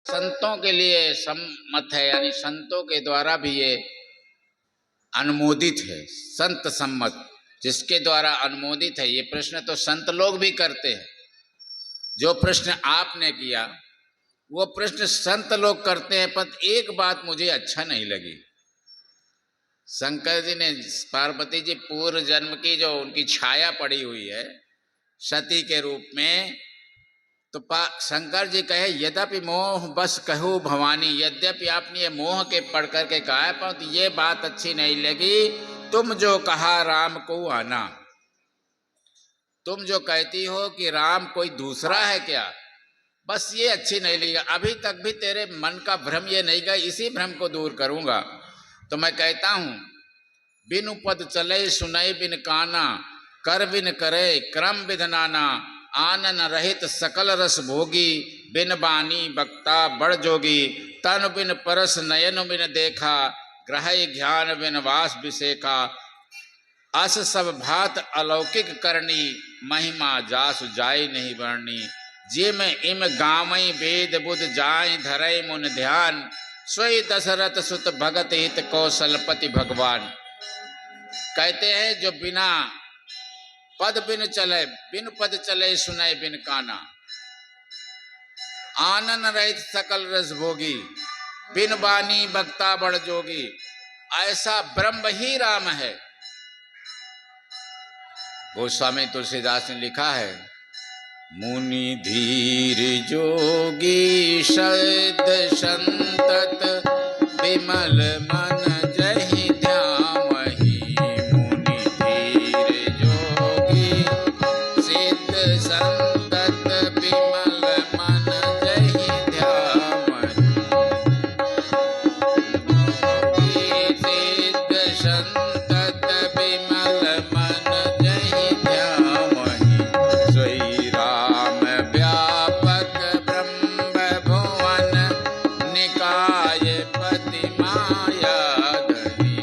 संतों के लिए सम्मत है, यानी संतों के द्वारा भी ये अनुमोदित है। संत सम्मत जिसके द्वारा अनुमोदित है। ये प्रश्न तो संत लोग भी करते हैं। जो प्रश्न आपने किया वो प्रश्न संत लोग करते हैं, पर एक बात मुझे अच्छा नहीं लगी। शंकर जी ने पार्वती जी पूर्व जन्म की जो उनकी छाया पड़ी हुई है सती के रूप में, तो शंकर जी कहे यद्यपि मोह बस कहूँ भवानी, यद्यपि आपने ये मोह के पढ़ करके कहा है, पर ये बात अच्छी नहीं लगी। तुम जो कहा राम को आना, तुम जो कहती हो कि राम कोई दूसरा है क्या, बस ये अच्छी नहीं लगी। अभी तक भी तेरे मन का भ्रम ये नहीं गया, इसी भ्रम को दूर करूंगा। तो मैं कहता हूं, बिनु पद चले सुनई बिन काना, कर बिन करे क्रम विधनाना, आनन रहित सकल रस भोगी, बिन बानी बक्ता बड़ जोगी, तन बिन परस नयन बिन देखा, ग्रह ज्ञान बिन वास विसेखा, अस सब भात अलौकिक करनी, महिमा जासु जाय नहीं वर्णी, जे में इम गामई वेद बुध जाय धरय मुन ध्यान, सोई दशरथ सुत भगत हित कौशलपति भगवान। कहते हैं जो बिना पद बिन चले, बिन पद चले सुनाए बिन काना, आनन रहित सकल रस भोगी, बिन बानी बक्ता बड़ जोगी, ऐसा ब्रह्म ही राम है। गोस्वामी तुलसीदास ने लिखा है, मुनि धीर जोगी शब्द संतत, विमल मन जहि ध्यामहि, मुनि धीर जोगी सिद्ध संतत, विमल मन जहि ध्यामहि, सिद्ध संतत विमल मन जहि ध्यामहि, सोई राम व्यापक ब्रह्म भुवन, निकाय पति माया धनी,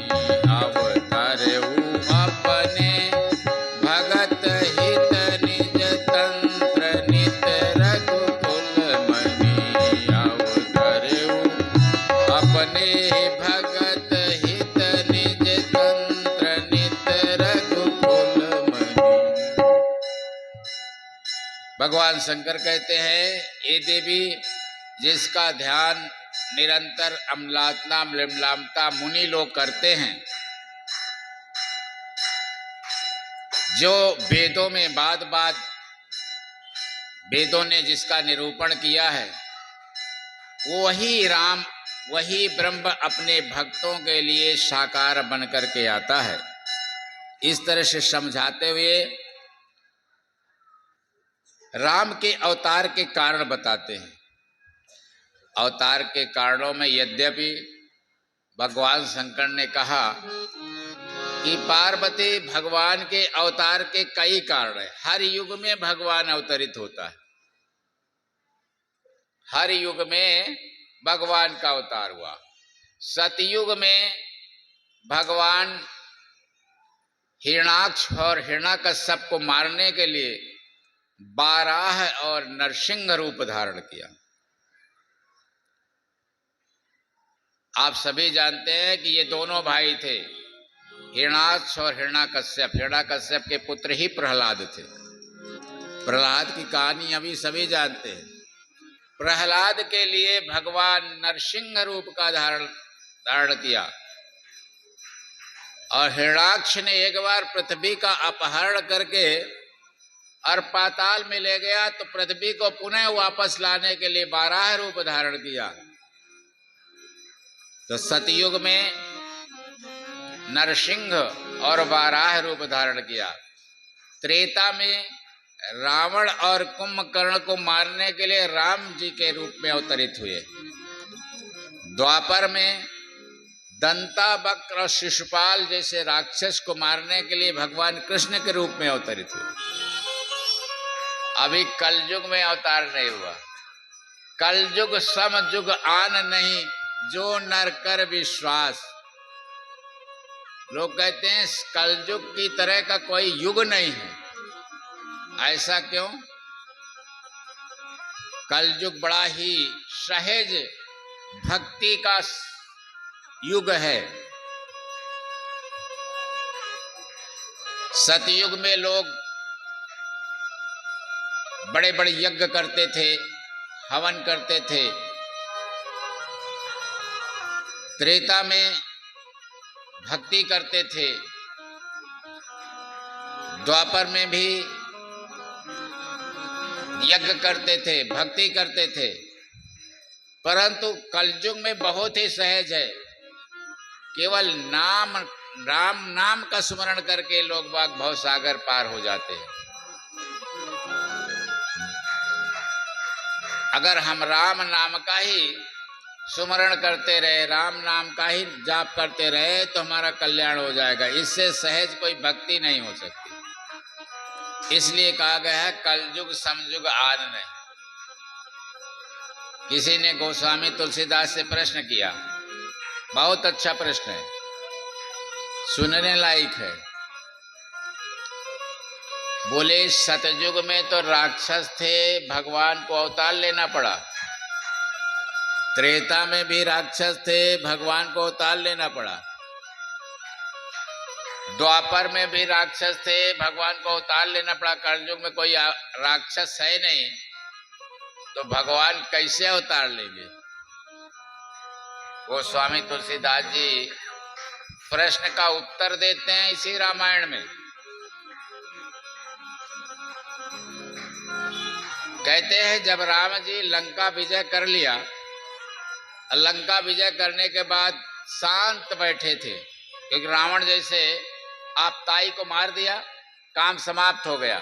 अवतरऊ अपने भगत हित, निज तंत्र नित रघुकुल मनि, अवतरऊ अपने भगत हित, निज तंत्र नित रघुकुल मनि। भगवान शंकर कहते हैं, ये देवी जिसका ध्यान निरंतर अम्लातना मृम्लामता मुनि लोग करते हैं, जो वेदों में बात बात वेदों ने जिसका निरूपण किया है, वही राम वही ब्रह्म अपने भक्तों के लिए साकार बन करके आता है। इस तरह से समझाते हुए राम के अवतार के कारण बताते हैं। अवतार के कारणों में यद्यपि भगवान शंकर ने कहा कि पार्वती भगवान के अवतार के कई कारण है। हर युग में भगवान अवतरित होता है, हर युग में भगवान का अवतार हुआ। सतयुग में भगवान हिरणाक्ष और हिरण्यकश्यप को मारने के लिए बाराह और नरसिंह रूप धारण किया। आप सभी जानते हैं कि ये दोनों भाई थे, हिरणाक्ष और हिरण्यकश्यप। हिरण्यकश्यप के पुत्र ही प्रहलाद थे। प्रहलाद की कहानी अभी सभी जानते हैं। प्रहलाद के लिए भगवान नरसिंह रूप का धारण किया, और हिरणाक्ष ने एक बार पृथ्वी का अपहरण करके और पाताल में ले गया, तो पृथ्वी को पुनः वापस लाने के लिए बाराह रूप धारण किया। तो सतयुग में नरसिंह और बाराह रूप धारण किया। त्रेता में रावण और कुंभकर्ण को मारने के लिए राम जी के रूप में अवतरित हुए। द्वापर में दंतावक्र और शिशुपाल जैसे राक्षस को मारने के लिए भगवान कृष्ण के रूप में अवतरित हुए। अभी कलयुग में अवतार नहीं हुआ। कलयुग समयुग आन नहीं, जो नर कर विश्वास। लोग कहते हैं कलयुग की तरह का कोई युग नहीं है। ऐसा क्यों? कलयुग बड़ा ही सहज भक्ति का युग है। सतयुग में लोग बड़े बड़े यज्ञ करते थे, हवन करते थे। त्रेता में भक्ति करते थे, द्वापर में भी यज्ञ करते थे, भक्ति करते थे। परंतु कलयुग में बहुत ही सहज है, केवल राम नाम का स्मरण करके लोग बाग भवसागर पार हो जाते हैं। अगर हम राम नाम का ही सुमरण करते रहे, राम नाम का ही जाप करते रहे तो हमारा कल्याण हो जाएगा। इससे सहज कोई भक्ति नहीं हो सकती। इसलिए कहा गया है कलयुग समयुग आन नहीं। किसी ने गोस्वामी तुलसीदास से प्रश्न किया, बहुत अच्छा प्रश्न है, सुनने लायक है। बोले सतयुग में तो राक्षस थे, भगवान को अवतार लेना पड़ा। त्रेता में भी राक्षस थे, भगवान को अवतार लेना पड़ा। द्वापर में भी राक्षस थे, भगवान को अवतार लेना पड़ा। कलयुग में कोई राक्षस है नहीं, तो भगवान कैसे अवतार लेंगे? वो स्वामी तुलसीदास जी प्रश्न का उत्तर देते हैं इसी रामायण में। कहते हैं जब राम जी लंका विजय कर लिया, लंका विजय करने के बाद शांत बैठे थे, क्योंकि रावण जैसे आपताई को मार दिया, काम समाप्त हो गया।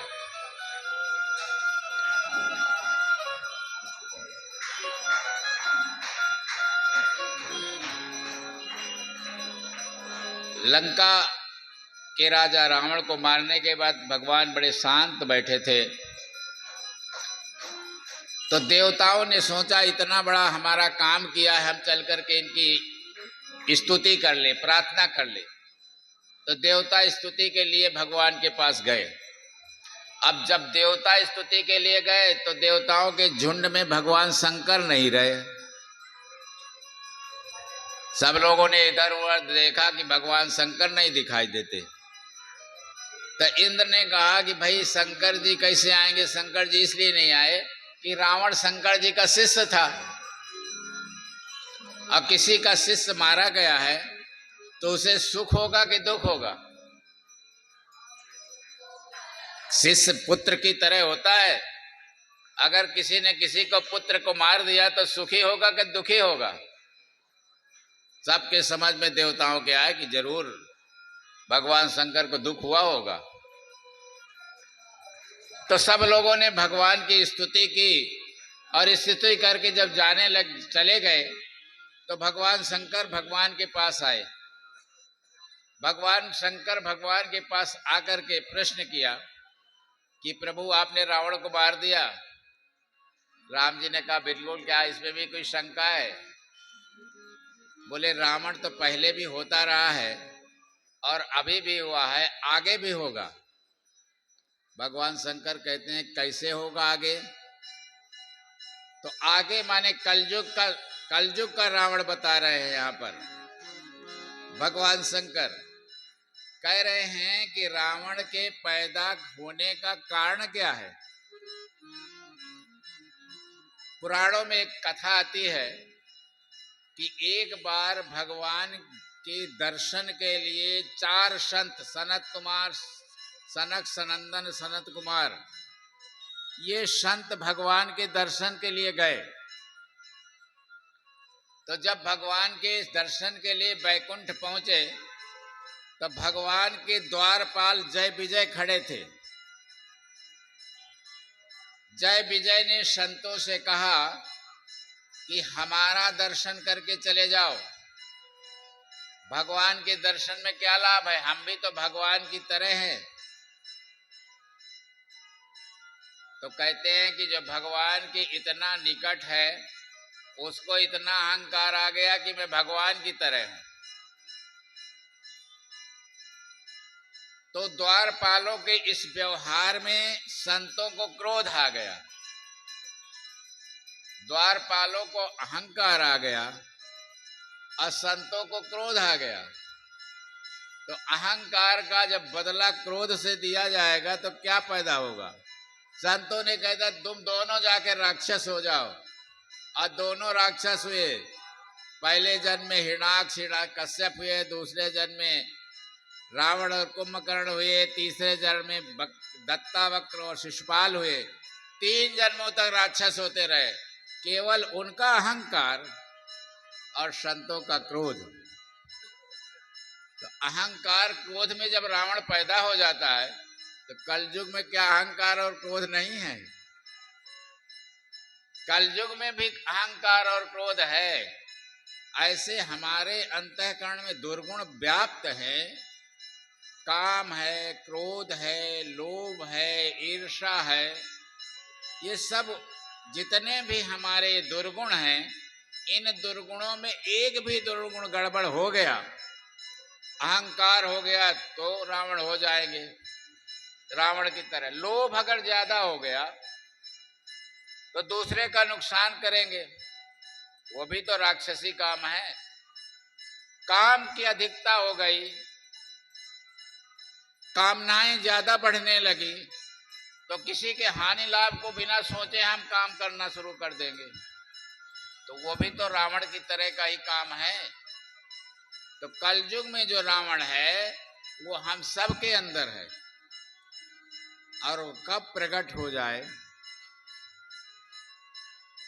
लंका के राजा रावण को मारने के बाद भगवान बड़े शांत बैठे थे। तो देवताओं ने सोचा इतना बड़ा हमारा काम किया है, हम चल करके इनकी स्तुति कर ले, प्रार्थना कर ले। तो देवता स्तुति के लिए भगवान के पास गए। अब जब देवता स्तुति के लिए गए तो देवताओं के झुंड में भगवान शंकर नहीं रहे। सब लोगों ने इधर उधर देखा कि भगवान शंकर नहीं दिखाई देते। तो इंद्र ने कहा कि भाई शंकर जी कैसे आएंगे? शंकर जी इसलिए नहीं आए कि रावण शंकर जी का शिष्य था, और किसी का शिष्य मारा गया है तो उसे सुख होगा कि दुख होगा? शिष्य पुत्र की तरह होता है। अगर किसी ने किसी को पुत्र को मार दिया तो सुखी होगा कि दुखी होगा? सबके समझ में देवताओं के आए कि जरूर भगवान शंकर को दुख हुआ होगा। तो सब लोगों ने भगवान की स्तुति की, और स्तुति करके जब चले गए तो भगवान शंकर भगवान के पास आए। भगवान शंकर भगवान के पास आकर के प्रश्न किया कि प्रभु आपने रावण को मार दिया। राम जी ने कहा बिल्कुल, क्या इसमें भी कोई शंका है? बोले रावण तो पहले भी होता रहा है और अभी भी हुआ है, आगे भी होगा। भगवान शंकर कहते हैं कैसे होगा आगे? तो आगे माने कलयुग का रावण बता रहे हैं। यहाँ पर भगवान शंकर कह रहे हैं कि रावण के पैदा होने का कारण क्या है। पुराणों में एक कथा आती है कि एक बार भगवान के दर्शन के लिए 4 संत, सनत कुमार, सनक, सनंदन, सनत कुमार, ये संत भगवान के दर्शन के लिए गए। तो जब भगवान के दर्शन के लिए बैकुंठ पहुंचे तो भगवान के द्वारपाल जय विजय खड़े थे। जय विजय ने संतों से कहा कि हमारा दर्शन करके चले जाओ, भगवान के दर्शन में क्या लाभ है, हम भी तो भगवान की तरह हैं। तो कहते हैं कि जो भगवान के इतना निकट है उसको इतना अहंकार आ गया कि मैं भगवान की तरह हूं। तो द्वारपालों के इस व्यवहार में संतों को क्रोध आ गया। द्वारपालों को अहंकार आ गया और संतों को क्रोध आ गया। तो अहंकार का जब बदला क्रोध से दिया जाएगा तो क्या पैदा होगा? संतों ने कहता तुम दोनों जाके राक्षस हो जाओ, और दोनों राक्षस हुए। पहले जन्म में हिरणाक्ष कश्यप हुए, दूसरे जन्म में रावण और कुंभकर्ण हुए, तीसरे जन्म में दत्तावक्र और शिशुपाल हुए। 3 जन्मों तक राक्षस होते रहे। केवल उनका अहंकार और संतों का क्रोध। तो अहंकार क्रोध में जब रावण पैदा हो जाता है तो कलयुग में क्या अहंकार और क्रोध नहीं है? कलयुग में भी अहंकार और क्रोध है। ऐसे हमारे अंतःकरण में दुर्गुण व्याप्त है। काम है, क्रोध है, लोभ है, ईर्ष्या है। ये सब जितने भी हमारे दुर्गुण हैं, इन दुर्गुणों में एक भी दुर्गुण गड़बड़ हो गया, अहंकार हो गया, तो रावण हो जाएंगे, रावण की तरह। लोभ अगर ज्यादा हो गया तो दूसरे का नुकसान करेंगे, वो भी तो राक्षसी काम है। काम की अधिकता हो गई, कामनाएं ज्यादा बढ़ने लगी, तो किसी के हानि लाभ को बिना सोचे हम काम करना शुरू कर देंगे, तो वो भी तो रावण की तरह का ही काम है। तो कलयुग में जो रावण है वो हम सब के अंदर है, और वो कब प्रकट हो जाए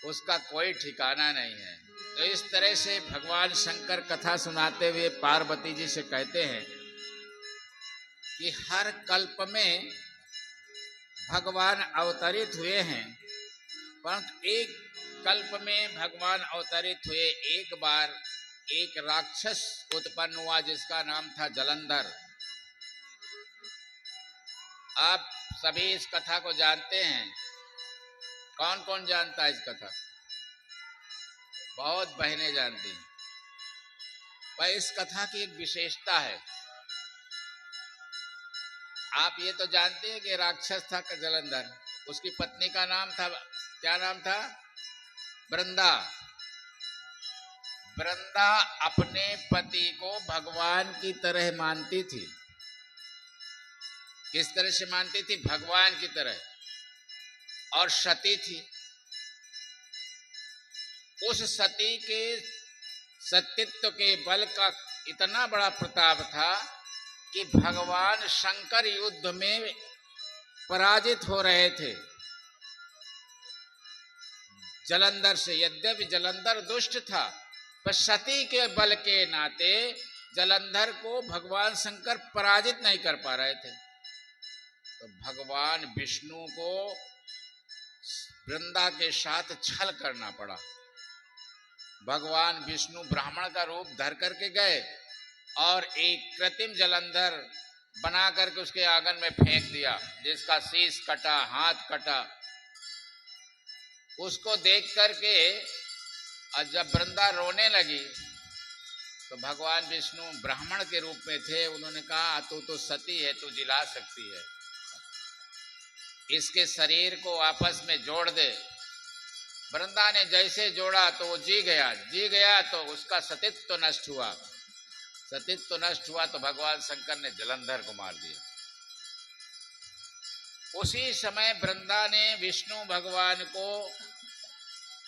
उसका कोई ठिकाना नहीं है। तो इस तरह से भगवान शंकर कथा सुनाते हुए पार्वती जी से कहते हैं कि हर कल्प में भगवान अवतरित हुए हैं, परंतु एक कल्प में भगवान अवतरित हुए, एक बार एक राक्षस उत्पन्न हुआ जिसका नाम था जलंधर। आप सभी इस कथा को जानते हैं। कौन कौन जानता है इस कथा? बहुत बहनें जानती हैं। पर इस कथा की एक विशेषता है। आप ये तो जानते हैं कि राक्षस था जलंधर, उसकी पत्नी का नाम था, क्या नाम था? वृंदा। वृंदा अपने पति को भगवान की तरह मानती थी। किस तरह से मानती थी? भगवान की तरह। और सती थी। उस सती के सतीत्व के बल का इतना बड़ा प्रताप था कि भगवान शंकर युद्ध में पराजित हो रहे थे जलंधर से। यद्यपि जलंधर दुष्ट था, पर सती के बल के नाते जलंधर को भगवान शंकर पराजित नहीं कर पा रहे थे। तो भगवान विष्णु को वृंदा के साथ छल करना पड़ा। भगवान विष्णु ब्राह्मण का रूप धर करके गए और एक कृत्रिम जलंधर बना करके उसके आंगन में फेंक दिया, जिसका शीश कटा, हाथ कटा। उसको देख करके और जब वृंदा रोने लगी तो भगवान विष्णु ब्राह्मण के रूप में थे। उन्होंने कहा तू तो सती है, तू जिला सकती है, इसके शरीर को आपस में जोड़ दे। वृंदा ने जैसे जोड़ा तो वो जी गया तो उसका सतीत्व तो नष्ट हुआ। सतीत्व तो नष्ट हुआ तो भगवान शंकर ने जलंधर को मार दिया। उसी समय वृंदा ने विष्णु भगवान को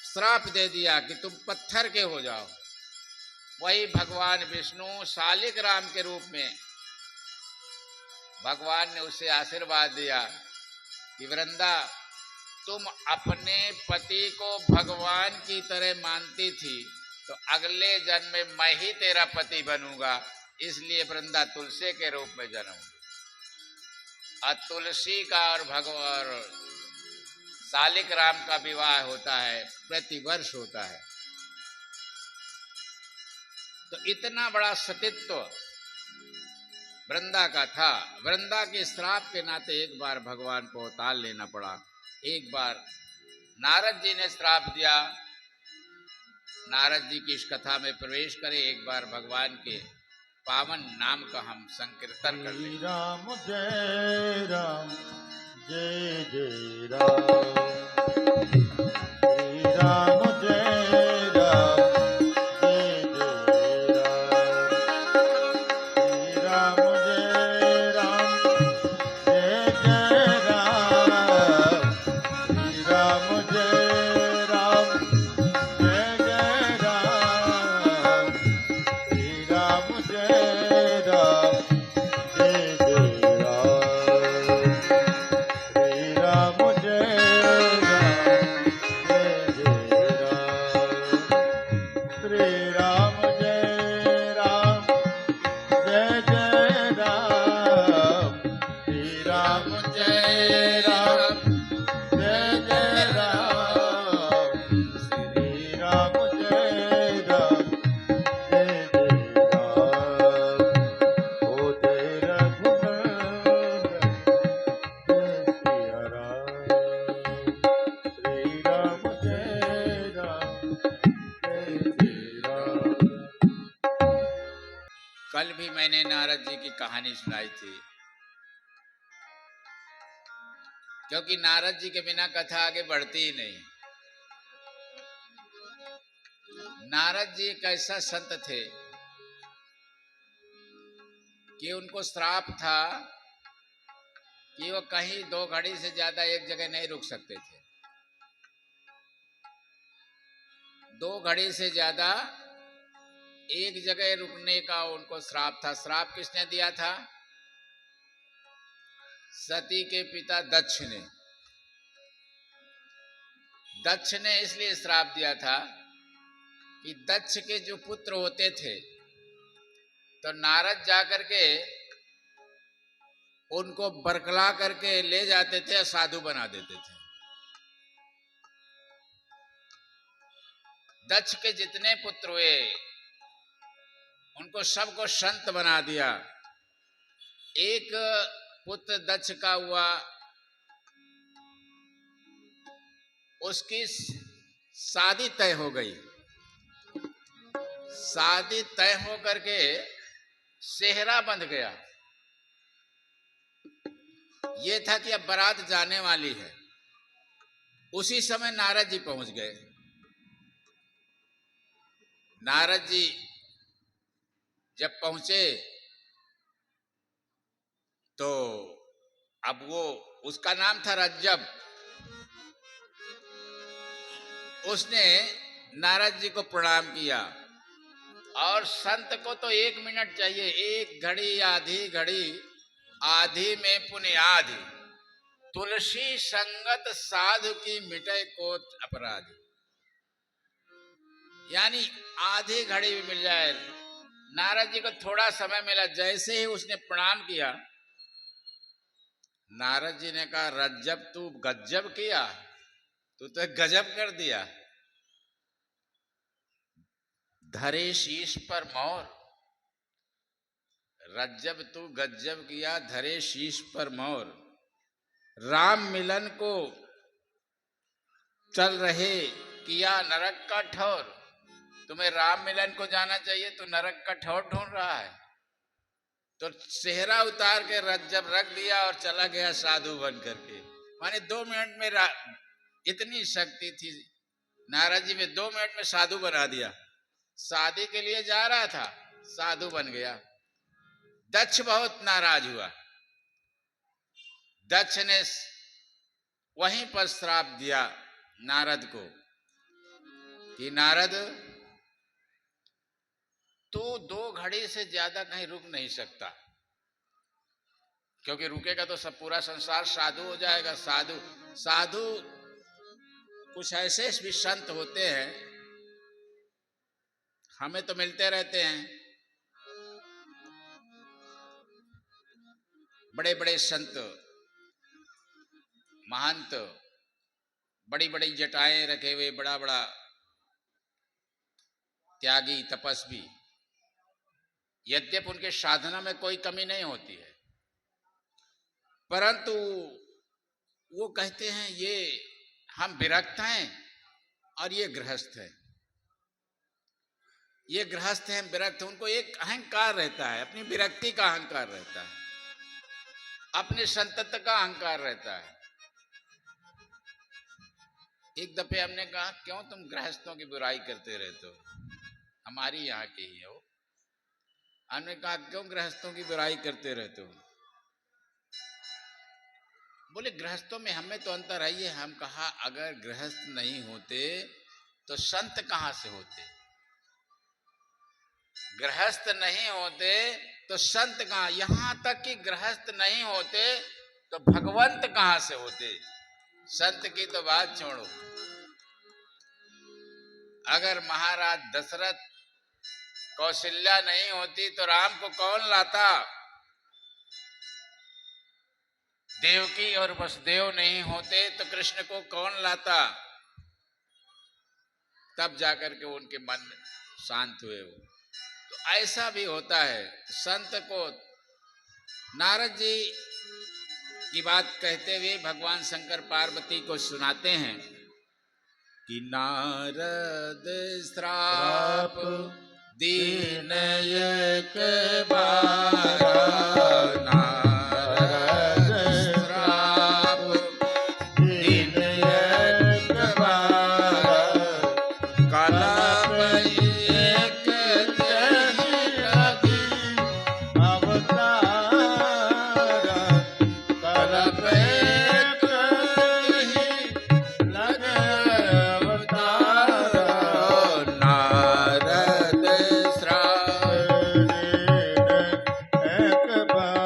श्राप दे दिया कि तुम पत्थर के हो जाओ। वही भगवान विष्णु शालिक राम के रूप में भगवान ने उसे आशीर्वाद दिया कि वृंदा, तुम अपने पति को भगवान की तरह मानती थी, तो अगले जन्म में मैं ही तेरा पति बनूंगा, इसलिए वृंदा तुलसी के रूप में जन्म। और तुलसी का और भगवान शालिक राम का विवाह होता है, प्रतिवर्ष होता है। तो इतना बड़ा सतीत्व वृंदा का था। वृंदा के श्राप के नाते एक बार भगवान को अवतार लेना पड़ा। एक बार नारद जी ने श्राप दिया। नारद जी की इस कथा में प्रवेश करें। एक बार भगवान के पावन नाम का हम संकीर्तन कर लें। राम जय राम, जय जय राम, श्री राम राम जय राम जय जय राम श्री राम जय राम जय जय राम श्री राम जय राम जय जय राम श्री राम जय राम जय जय राम श्री राम जय राम जय जय राम श्री राम जय राम जय जय राम श्री राम जय राम जय जय राम ओ जय रघुनंदन जय सिया राम श्री राम जय राम जय जय राम। कल भी मैंने नारद जी की कहानी सुनाई थी, क्योंकि नारद जी के बिना कथा आगे बढ़ती ही नहीं। नारद जी एक ऐसा संत थे कि उनको श्राप था कि वो कहीं 2 घड़ी से ज्यादा एक जगह नहीं रुक सकते थे। 2 घड़ी से ज्यादा एक जगह रुकने का उनको श्राप था। श्राप किसने दिया था? सती के पिता दक्ष ने। दक्ष ने इसलिए श्राप दिया था कि दक्ष के जो पुत्र होते थे तो नारद जाकर के उनको बरकला करके ले जाते थे और साधु बना देते थे। दक्ष के जितने पुत्र हुए उनको सबको संत बना दिया। एक पुत्र दक्ष का हुआ, उसकी शादी तय हो गई। शादी तय हो करके सेहरा बंध गया। ये था कि अब बारात जाने वाली है। उसी समय नारद जी पहुंच गए। नारद जी जब पहुंचे तो अब वो, उसका नाम था रज्जब, उसने नारद जी को प्रणाम किया। और संत को तो 1 मिनट चाहिए, 1 घड़ी आधी घड़ी, आधी में पुण्य आधी, तुलसी संगत साधु की मिटे कोट अपराधी। यानी आधी घड़ी भी मिल जाए। नारद जी को थोड़ा समय मिला। जैसे ही उसने प्रणाम किया, नारद जी ने कहा, रज्जब तू गज्जब किया, तू तो गजब कर दिया। धरे शीश पर मोर, रज्जब तू गज्जब किया, धरे शीश पर मोर। राम मिलन को चल रहे, किया नरक का ठौर। तुम्हें राम मिलन को जाना चाहिए, तो नरक का ठौर ढूंढ रहा है। तो सेहरा उतार के रज्जब रख दिया और चला गया साधु बन करके। माने 2 मिनट में इतनी शक्ति थी नारद जी में, 2 मिनट में साधु बना दिया। शादी के लिए जा रहा था, साधु बन गया। दक्ष बहुत नाराज हुआ। दक्ष ने वहीं पर श्राप दिया नारद को कि नारद, तू 2 घड़ी से ज्यादा कहीं रुक नहीं सकता, क्योंकि रुकेगा तो सब पूरा संसार साधु हो जाएगा। साधु कुछ ऐसे भी संत होते हैं, हमें तो मिलते रहते हैं। बड़े बड़े संत महंत, बड़ी बड़ी जटाएं रखे हुए, बड़ा बड़ा त्यागी तपस्वी, यद्यपि उनके साधना में कोई कमी नहीं होती है, परंतु वो कहते हैं ये हम विरक्त हैं और ये गृहस्थ है। ये गृहस्थ हैं, विरक्त हैं। उनको एक अहंकार रहता है, अपनी विरक्ति का अहंकार रहता है, अपने संतत्व का अहंकार रहता है। एक दफे हमने कहा क्यों तुम गृहस्थों की बुराई करते रहते हो, हमारी यहाँ के ही हो। हमने कहा क्यों गृहस्थों की बुराई करते रहते हो? बोले गृहस्थों में हमें तो अंतर है ये। हम कहा अगर गृहस्थ नहीं होते तो संत कहां से होते? गृहस्थ नहीं होते तो संत कहां? यहां तक कि गृहस्थ नहीं होते तो भगवंत कहां से होते? संत की तो बात छोड़ो, अगर महाराज दशरथ कौशल्या नहीं होती तो राम को कौन लाता? देवकी और वसुदेव नहीं होते तो कृष्ण को कौन लाता? तब जाकर के उनके मन शांत हुए वो। तो ऐसा भी होता है संत को। नारद जी की बात कहते हुए भगवान शंकर पार्वती को सुनाते हैं कि नारद श्राप दीन एक बारा, नारद श्राप दीन एक बारा, कलप एक जहि लगी अवतार कलप एक जहि लगे अवतार, नारद श्राप। एक बार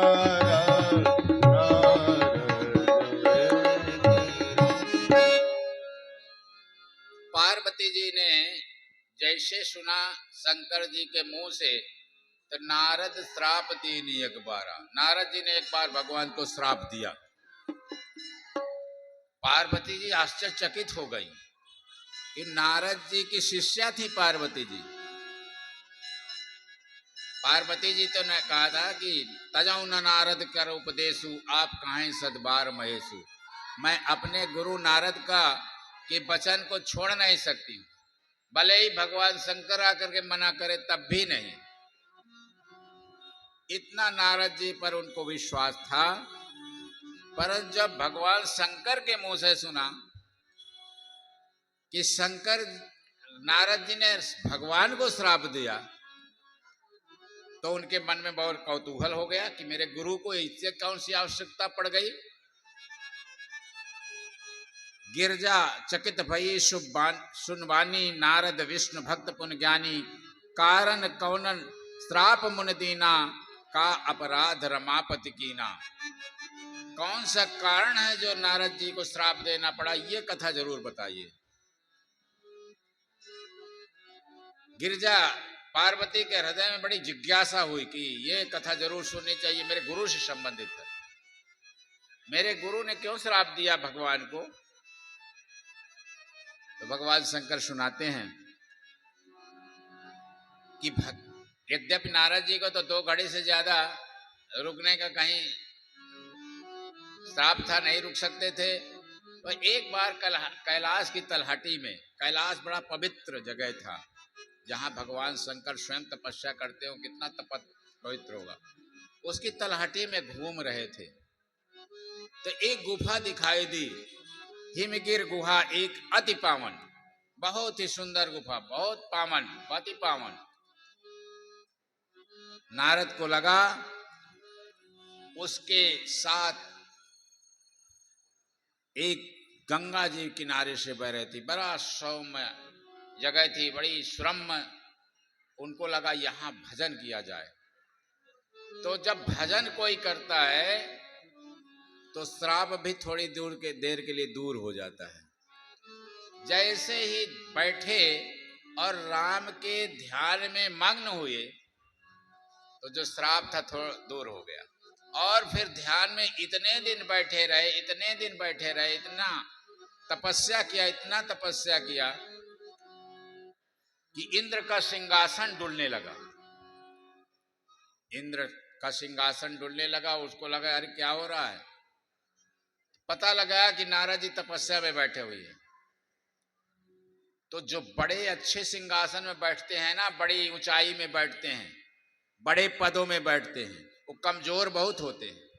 पार्वती जी ने जैसे सुना शंकर जी के मुंह से तो नारद श्राप दीनी एक बारा, नारद जी ने एक बार भगवान को श्राप दिया। पार्वती जी आश्चर्यचकित हो गई कि नारद जी की शिष्या थी पार्वती जी। पार्वती जी तो ने कहा था कि तजौ न नारद कर उपदेशु, आप कहें सदबार महेशु। मैं अपने गुरु नारद का के वचन को छोड़ नहीं सकती, भले ही भगवान शंकर आकर के मना करे तब भी नहीं। इतना नारद जी पर उनको विश्वास था। परंतु जब भगवान शंकर के मुंह से सुना कि शंकर नारद जी ने भगवान को श्राप दिया तो उनके मन में बहुत कौतूहल हो गया कि मेरे गुरु को इससे कौन सी आवश्यकता पड़ गई। गिरजा चकित भई सुनवानी, नारद विष्णु भक्त पुन ज्ञानी, कारण कौनन श्राप मुन दीना, का अपराध रमापति कीना। कौन सा कारण है जो नारद जी को श्राप देना पड़ा, ये कथा जरूर बताइए। गिरजा पार्वती के हृदय में बड़ी जिज्ञासा हुई कि ये कथा जरूर सुननी चाहिए, मेरे गुरु से संबंधित है। मेरे गुरु ने क्यों श्राप दिया भगवान को? तो भगवान शंकर सुनाते हैं कि यद्यपि नारद जी को तो 2 घड़ी से ज्यादा रुकने का कहीं श्राप था, नहीं रुक सकते थे। तो एक बार कैलाश की तलहटी में, कैलाश बड़ा पवित्र जगह था जहां भगवान शंकर स्वयं तपस्या करते हो, कितना पवित्र होगा। उसकी तलहटी में घूम रहे थे तो एक गुफा दिखाई दी, हिमगिर गुहा, एक अति पावन, बहुत ही सुंदर गुफा, बहुत पावन, अति पावन। नारद को लगा उसके साथ एक गंगा जी किनारे से बह रही थी, बड़ा सौम्य जगह थी, बड़ी सुरम्य। उनको लगा यहां भजन किया जाए। तो जब भजन कोई करता है तो श्राप भी थोड़ी देर के लिए दूर हो जाता है। जैसे ही बैठे और राम के ध्यान में मग्न हुए तो जो श्राप था थोड़ा दूर हो गया। और फिर ध्यान में इतने दिन बैठे रहे, इतने दिन बैठे रहे, इतना तपस्या किया, इतना तपस्या किया कि इंद्र का सिंहासन डुलने लगा। इंद्र का सिंहासन डुलने लगा। उसको लगा अरे क्या हो रहा है। पता लगा कि नारद जी तपस्या में बैठे हुए हैं। तो जो बड़े अच्छे सिंहासन में बैठते हैं ना, बड़ी ऊंचाई में बैठते हैं, बड़े पदों में बैठते हैं, वो कमजोर बहुत होते हैं।